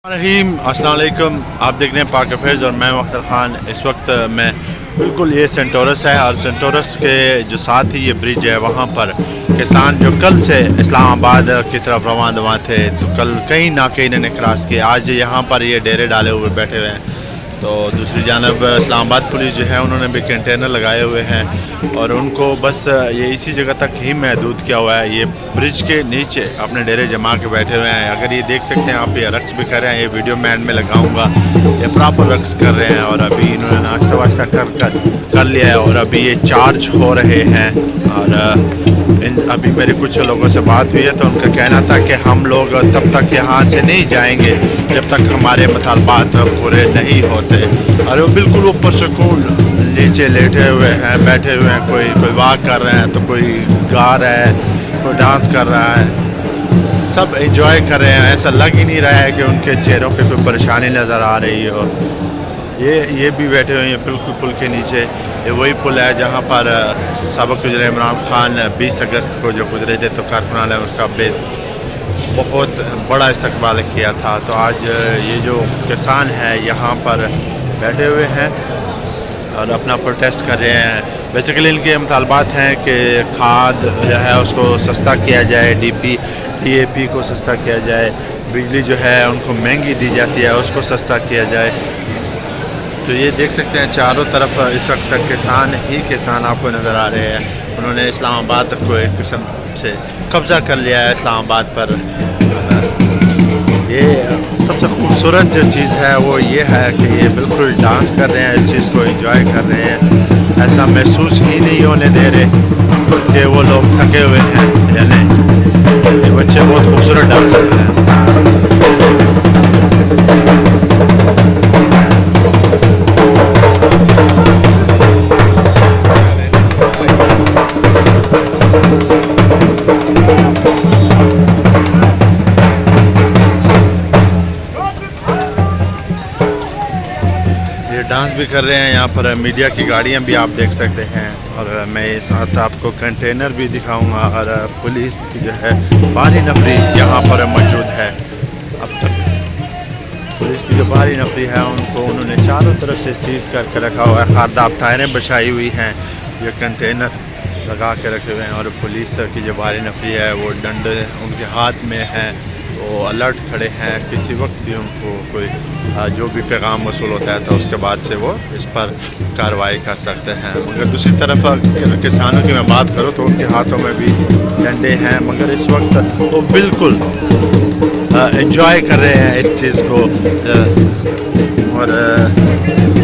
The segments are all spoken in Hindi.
रहीम अस्सलाम वालेकुम। आप देख रहे हैं पाक अफेयर्स और मैं वक्त खान। इस वक्त मैं बिल्कुल ये सेंटोरस है और सेंटोरस के जो साथ ही ये ब्रिज है वहाँ पर किसान जो कल से इस्लामाबाद की तरफ रवाना थे तो कल कहीं ना कहीं इन्होंने क्रॉस किया। आज यहाँ पर ये डेरे डाले हुए बैठे हुए हैं। तो दूसरी जानब इस्लामाबाद पुलिस जो है उन्होंने भी कंटेनर लगाए हुए हैं और उनको बस ये इसी जगह तक ही महदूद किया हुआ है। ये ब्रिज के नीचे अपने डेरे जमा के बैठे हुए हैं। अगर ये देख सकते हैं आप, ये रक्स भी कर रहे हैं। ये वीडियो मैं एंड में लगाऊंगा। ये प्रॉपर रक्स कर रहे हैं और अभी इन्होंने नाश्ता वाश्ता कर लिया है और अभी ये चार्ज हो रहे हैं। और अभी मेरे कुछ लोगों से बात हुई है तो उनका कहना था कि हम लोग तब तक यहाँ से नहीं जाएंगे जब तक हमारे मुतालबात पूरे नहीं होते। और वो बिल्कुल ऊपर सुकून नीचे लेटे हुए हैं, बैठे हुए हैं। कोई वॉक कर रहे हैं तो कोई गा रहा है, कोई डांस कर रहा है। सब एंजॉय कर रहे हैं। ऐसा लग ही नहीं रहा है कि उनके चेहरों पे कोई परेशानी नज़र आ रही हो। ये भी बैठे हुए हैं बिल्कुल पुल के नीचे। ये वही पुल है जहाँ पर सबक गुजरे इमरान खान 20 अगस्त को जो गुजरे थे तो कारकुनान ने उसका बहुत बड़ा इस्तकबाल किया था। तो आज ये जो किसान है यहाँ पर बैठे हुए हैं और अपना प्रोटेस्ट कर रहे हैं। बेसिकली इनके मुतालबात हैं कि खाद जो है उसको सस्ता किया जाए, DAP को सस्ता किया जाए, बिजली जो है उनको महंगी दी जाती है उसको सस्ता किया जाए। तो ये देख सकते हैं चारों तरफ इस वक्त तक किसान ही किसान आपको नज़र आ रहे हैं। उन्होंने इस्लामाबाद को एक किस्म से कब्ज़ा कर लिया है इस्लामाबाद पर। ये सबसे खूबसूरत जो चीज़ है वो ये है कि ये बिल्कुल डांस कर रहे हैं, इस चीज़ को एंजॉय कर रहे हैं। ऐसा महसूस ही नहीं होने दे रहे कि वो लोग थके हुए हैं। यानी ये बच्चे बहुत खूबसूरत डांस कर रहे हैं। डांस भी कर रहे हैं। यहाँ पर मीडिया की गाड़ियाँ भी आप देख सकते हैं और मैं साथ आपको कंटेनर भी दिखाऊंगा। और पुलिस की जो है भारी नफरी यहाँ पर मौजूद है। अब तक पुलिस की जो भारी नफरी है उनको उन्होंने चारों तरफ से सीज करके रखा हुआ है। खारदाब टायरें बिछाई हुई हैं, ये कंटेनर लगा के रखे हुए हैं और पुलिस की जो भारी नफरी है वो डंडे उनके हाथ में है। वो अलर्ट खड़े हैं, किसी वक्त भी उनको कोई जो भी पैगाम वसूल होता है तो उसके बाद से वो इस पर कार्रवाई कर सकते हैं। मगर दूसरी तरफ किसानों की मैं बात करूँ तो उनके हाथों में भी डंडे हैं, मगर इस वक्त वो बिल्कुल एंजॉय कर रहे हैं इस चीज़ को। और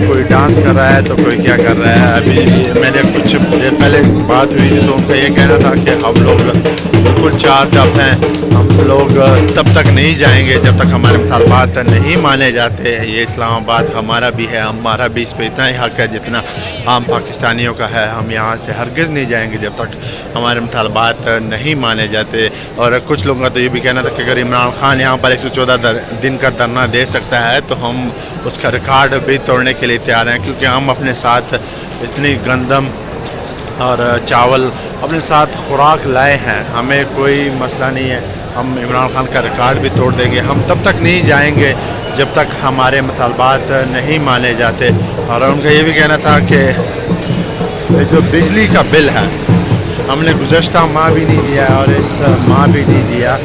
कोई डांस कर रहा है तो कोई क्या कर रहा है। अभी मैंने कुछ देर पहले बात हुई थी तो उनका ये कहना था कि हम लोग बिल्कुल चार्ज अप हैं, हम लोग तब तक नहीं जाएंगे जब तक हमारे मुतालबात नहीं माने जाते। ये इस्लामाबाद हमारा भी है, हमारा भी इस पर इतना ही हक़ है जितना आम पाकिस्तानियों का है। हम यहाँ से हरगिज़ नहीं जाएंगे जब तक हमारे मुतालबात नहीं माने जाते। और कुछ लोगों का तो ये भी कहना था कि अगर इमरान खान यहाँ पर 114 दिन का धरना दे सकता है तो हम उसका रिकॉर्ड भी तोड़ने के लिए तैयार हैं, क्योंकि हम अपने साथ इतनी गंदम और चावल अपने साथ खुराक लाए हैं। हमें कोई मसला नहीं है, हम इमरान खान का रिकॉर्ड भी तोड़ देंगे। हम तब तक नहीं जाएंगे जब तक हमारे मुतालबात नहीं माने जाते। और उनका ये भी कहना था कि जो बिजली का बिल है हमने गुज़श्ता माह भी नहीं दिया और इस माह भी नहीं दिया,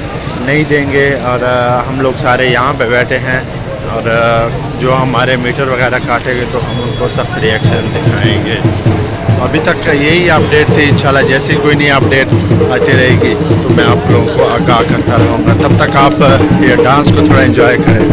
नहीं देंगे। और हम लोग सारे यहाँ पे बैठे हैं और जो हमारे मीटर वगैरह काटेंगे तो हम उनको सख्त रिएक्शन दिखाएंगे। अभी तक का यही अपडेट थी। इंशाल्लाह जैसी कोई नई अपडेट आती रहेगी तो मैं आप लोगों को आगाह करता रहूँगा। तब तक आप ये डांस को थोड़ा एंजॉय करें।